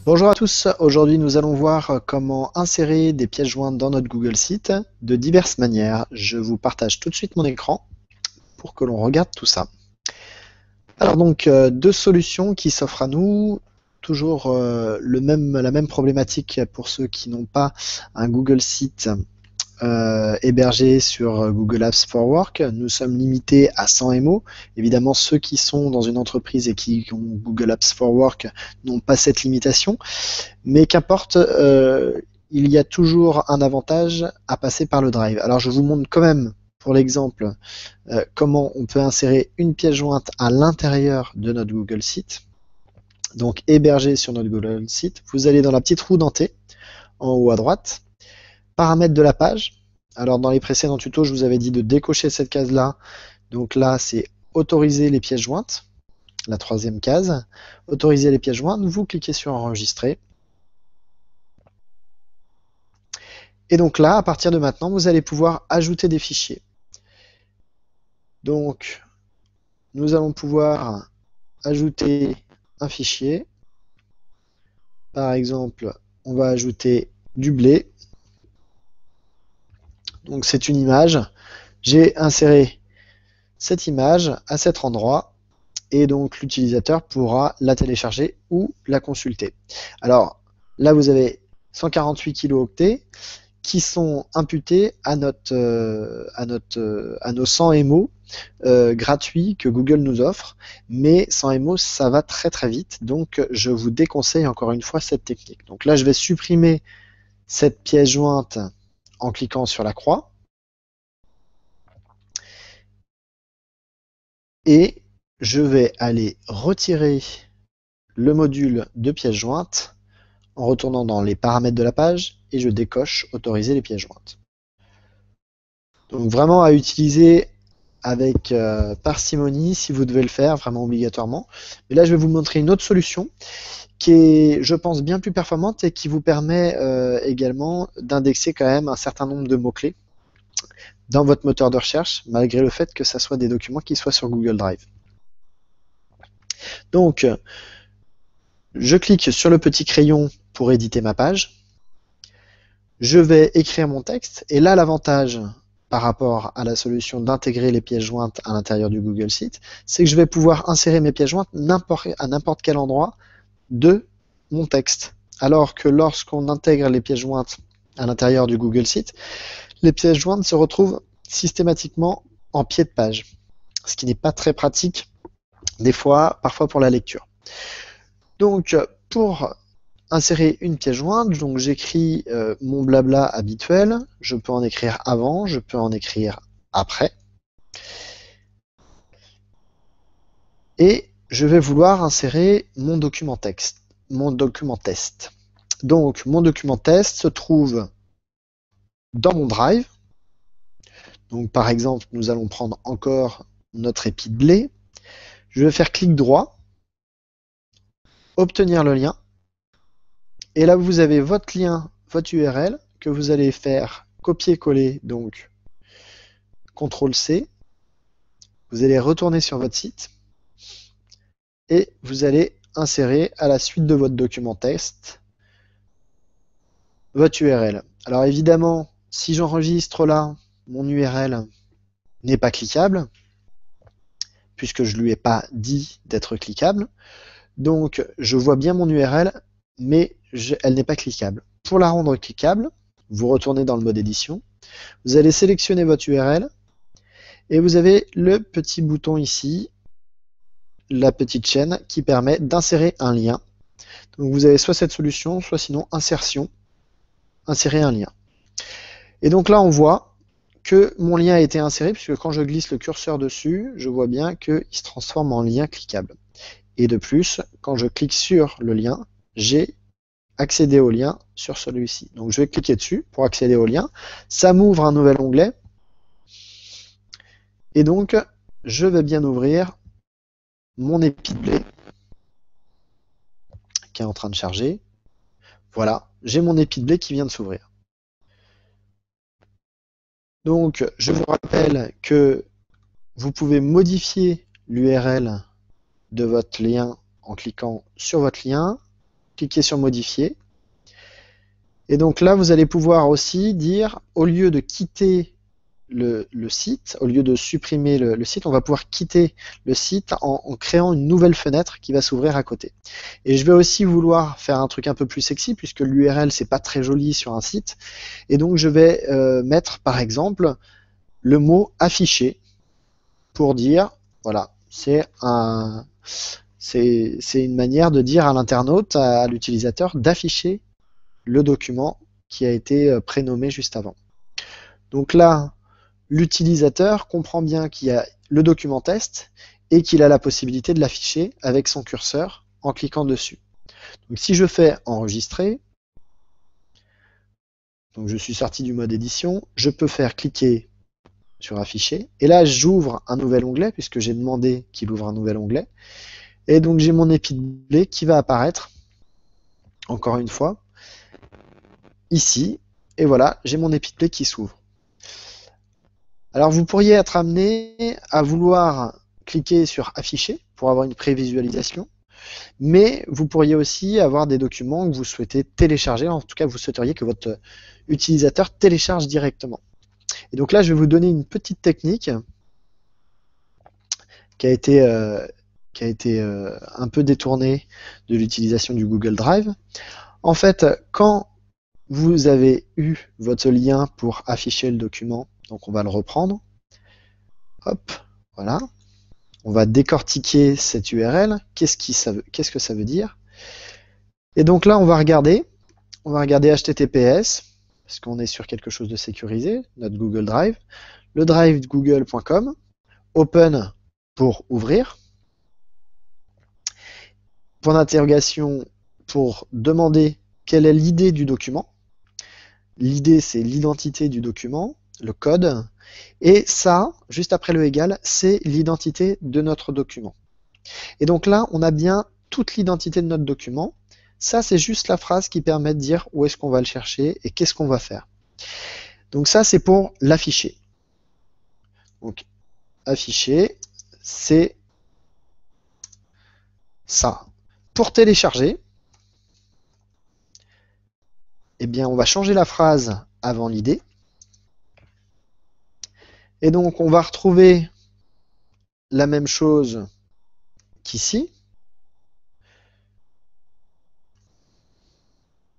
Bonjour à tous, aujourd'hui nous allons voir comment insérer des pièces jointes dans notre Google Sheet de diverses manières. Je vous partage tout de suite mon écran pour que l'on regarde tout ça. Alors donc deux solutions qui s'offrent à nous, toujours la même problématique pour ceux qui n'ont pas un Google Sheet hébergé sur Google Apps for Work. Nous sommes limités à 100 MO. Évidemment, ceux qui sont dans une entreprise et qui ont Google Apps for Work n'ont pas cette limitation. Mais qu'importe, il y a toujours un avantage à passer par le Drive. Alors je vous montre quand même, pour l'exemple, comment on peut insérer une pièce jointe à l'intérieur de notre Google Sheet. Donc hébergé sur notre Google Sheet, vous allez dans la petite roue dentée, en haut à droite, paramètres de la page. Alors dans les précédents tutos, je vous avais dit de décocher cette case-là. Donc là, c'est autoriser les pièces jointes, la troisième case. Autoriser les pièces jointes, vous cliquez sur enregistrer. Et donc là, à partir de maintenant, vous allez pouvoir ajouter des fichiers. Donc, nous allons pouvoir ajouter un fichier. Par exemple, on va ajouter du blé. Donc, c'est une image. J'ai inséré cette image à cet endroit et donc l'utilisateur pourra la télécharger ou la consulter. Alors, là, vous avez 148 kilooctets qui sont imputés à nos 100 MO gratuits que Google nous offre, mais 100 MO ça va très très vite, donc je vous déconseille encore une fois cette technique. Donc là je vais supprimer cette pièce jointe en cliquant sur la croix et je vais aller retirer le module de pièces jointes en retournant dans les paramètres de la page et je décoche autoriser les pièces jointes. Donc vraiment à utiliser avec parcimonie si vous devez le faire, vraiment obligatoirement. Mais là, je vais vous montrer une autre solution qui est, je pense, bien plus performante et qui vous permet également d'indexer quand même un certain nombre de mots-clés dans votre moteur de recherche, malgré le fait que ça soit des documents qui soient sur Google Drive. Donc, je clique sur le petit crayon pour éditer ma page. Je vais écrire mon texte et là, l'avantage par rapport à la solution d'intégrer les pièces jointes à l'intérieur du Google Sheet, c'est que je vais pouvoir insérer mes pièces jointes à n'importe quel endroit de mon texte. Alors que lorsqu'on intègre les pièces jointes à l'intérieur du Google Sheet, les pièces jointes se retrouvent systématiquement en pied de page, ce qui n'est pas très pratique des fois, parfois pour la lecture. Donc, pour insérer une pièce jointe, donc j'écris mon blabla habituel, je peux en écrire avant, je peux en écrire après. Et je vais vouloir insérer mon document texte, mon document test. Donc mon document test se trouve dans mon Drive. Donc par exemple, nous allons prendre encore notre épi de blé. Je vais faire clic droit, obtenir le lien. Et là, vous avez votre lien, votre URL que vous allez faire copier-coller, donc CTRL-C. Vous allez retourner sur votre site et vous allez insérer à la suite de votre document test votre URL. Alors évidemment, si j'enregistre là, mon URL n'est pas cliquable, puisque je ne lui ai pas dit d'être cliquable. Donc je vois bien mon URL, mais elle n'est pas cliquable. Pour la rendre cliquable, vous retournez dans le mode édition, vous allez sélectionner votre URL et vous avez le petit bouton ici, la petite chaîne qui permet d'insérer un lien. Donc vous avez soit cette solution, soit sinon insertion, insérer un lien. Et donc là on voit que mon lien a été inséré, puisque quand je glisse le curseur dessus, je vois bien qu'il se transforme en lien cliquable. Et de plus, quand je clique sur le lien, j'ai accédé au lien sur celui-ci. Donc je vais cliquer dessus pour accéder au lien. Ça m'ouvre un nouvel onglet. Et donc, je vais bien ouvrir mon épi de blé qui est en train de charger. Voilà, j'ai mon épi de blé qui vient de s'ouvrir. Donc, je vous rappelle que vous pouvez modifier l'URL de votre lien en cliquant sur votre lien. cliquez sur modifier. Et donc là, vous allez pouvoir aussi dire, au lieu de quitter le site, au lieu de supprimer le site, on va pouvoir quitter le site en créant une nouvelle fenêtre qui va s'ouvrir à côté. Et je vais aussi vouloir faire un truc un peu plus sexy, puisque l'URL, c'est pas très joli sur un site. Et donc, je vais mettre, par exemple, le mot afficher pour dire, voilà, c'est une manière de dire à l'internaute, à l'utilisateur, d'afficher le document qui a été prénommé juste avant. Donc là, l'utilisateur comprend bien qu'il y a le document test et qu'il a la possibilité de l'afficher avec son curseur en cliquant dessus. Donc si je fais enregistrer, donc je suis sorti du mode édition, je peux faire cliquer sur afficher et là j'ouvre un nouvel onglet puisque j'ai demandé qu'il ouvre un nouvel onglet et donc j'ai mon épi de blé qui va apparaître encore une fois ici, et voilà, j'ai mon épi de blé qui s'ouvre. Alors vous pourriez être amené à vouloir cliquer sur afficher pour avoir une prévisualisation, mais vous pourriez aussi avoir des documents que vous souhaitez télécharger, en tout cas vous souhaiteriez que votre utilisateur télécharge directement. Et donc là je vais vous donner une petite technique qui a été un peu détournée de l'utilisation du Google Drive. En fait, quand vous avez eu votre lien pour afficher le document, donc on va le reprendre. Hop, voilà. On va décortiquer cette URL. Qu'est-ce que ça veut dire? Et donc là, on va regarder HTTPS, parce qu'on est sur quelque chose de sécurisé, notre Google Drive, le drive google.com, open pour ouvrir, point d'interrogation pour demander quelle est l'idée du document. L'idée, c'est l'identité du document, le code, et ça, juste après le égal, c'est l'identité de notre document. Et donc là, on a bien toute l'identité de notre document. Ça, c'est juste la phrase qui permet de dire où est-ce qu'on va le chercher et qu'est-ce qu'on va faire. Donc ça, c'est pour l'afficher. Donc, afficher, c'est ça. Pour télécharger, eh bien, on va changer la phrase avant l'idée. Et donc, on va retrouver la même chose qu'ici.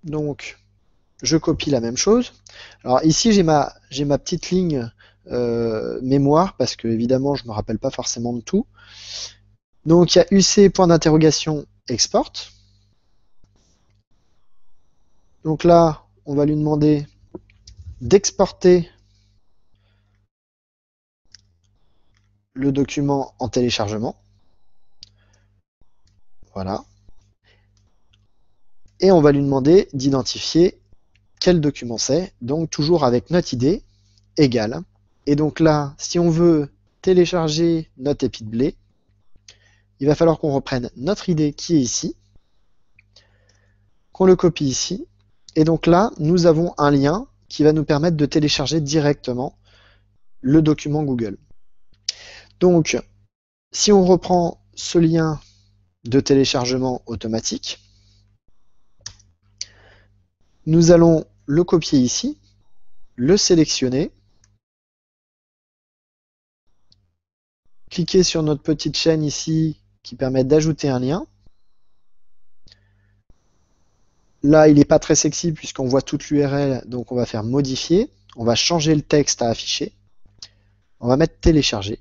Donc, je copie la même chose. Alors ici, j'ai ma petite ligne mémoire, parce que évidemment, je ne me rappelle pas forcément de tout. Donc, il y a UC, point d'interrogation, export. Donc là, on va lui demander d'exporter le document en téléchargement. Voilà. Et on va lui demander d'identifier quel document c'est. Donc toujours avec notre ID égale. Et donc là, si on veut télécharger notre épi de blé, il va falloir qu'on reprenne notre ID qui est ici, qu'on le copie ici. Et donc là, nous avons un lien qui va nous permettre de télécharger directement le document Google. Donc, si on reprend ce lien de téléchargement automatique, nous allons le copier ici, le sélectionner, cliquer sur notre petite chaîne ici qui permet d'ajouter un lien. Là, il n'est pas très sexy puisqu'on voit toute l'URL, donc on va faire modifier. On va changer le texte à afficher. On va mettre télécharger.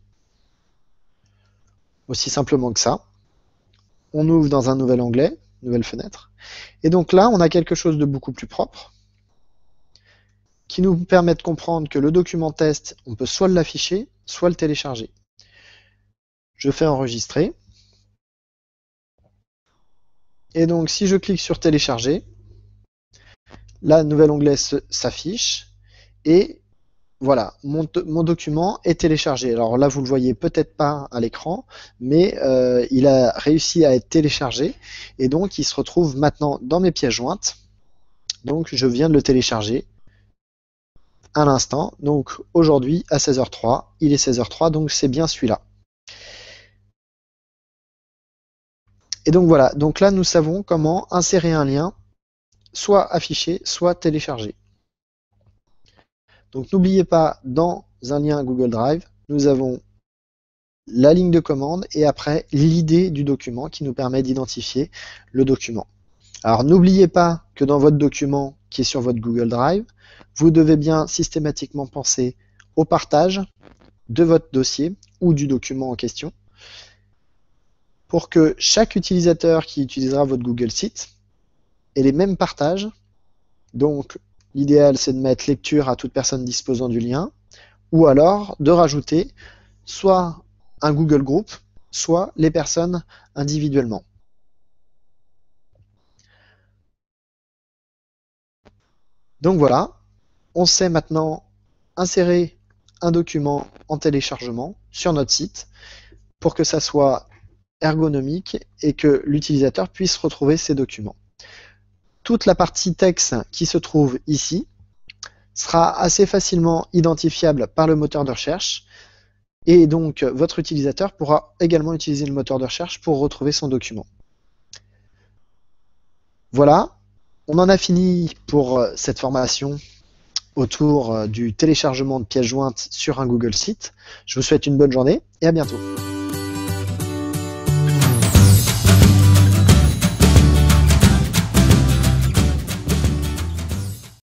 Aussi simplement que ça. On ouvre dans un nouvel onglet, nouvelle fenêtre. Et donc là, on a quelque chose de beaucoup plus propre qui nous permet de comprendre que le document test, on peut soit l'afficher, soit le télécharger. Je fais enregistrer. Et donc, si je clique sur télécharger, là, le nouvel onglet s'affiche. Et voilà, mon document est téléchargé. Alors là, vous ne le voyez peut-être pas à l'écran, mais il a réussi à être téléchargé. Et donc, il se retrouve maintenant dans mes pièces jointes. Donc, je viens de le télécharger à l'instant. Donc, aujourd'hui, à 16h03, il est 16h03, donc c'est bien celui-là. Et donc voilà, donc là nous savons comment insérer un lien, soit affiché, soit téléchargé. Donc n'oubliez pas, dans un lien Google Drive, nous avons la ligne de commande et après l'idée du document qui nous permet d'identifier le document. Alors n'oubliez pas que dans votre document qui est sur votre Google Drive, vous devez bien systématiquement penser au partage de votre dossier ou du document en question pour que chaque utilisateur qui utilisera votre Google Site ait les mêmes partages. Donc l'idéal c'est de mettre lecture à toute personne disposant du lien ou alors de rajouter soit un Google Group, soit les personnes individuellement. Donc voilà, on sait maintenant insérer un document en téléchargement sur notre site pour que ça soit ergonomique et que l'utilisateur puisse retrouver ses documents. Toute la partie texte qui se trouve ici sera assez facilement identifiable par le moteur de recherche et donc votre utilisateur pourra également utiliser le moteur de recherche pour retrouver son document. Voilà, on en a fini pour cette formation autour du téléchargement de pièces jointes sur un Google Site. Je vous souhaite une bonne journée et à bientôt.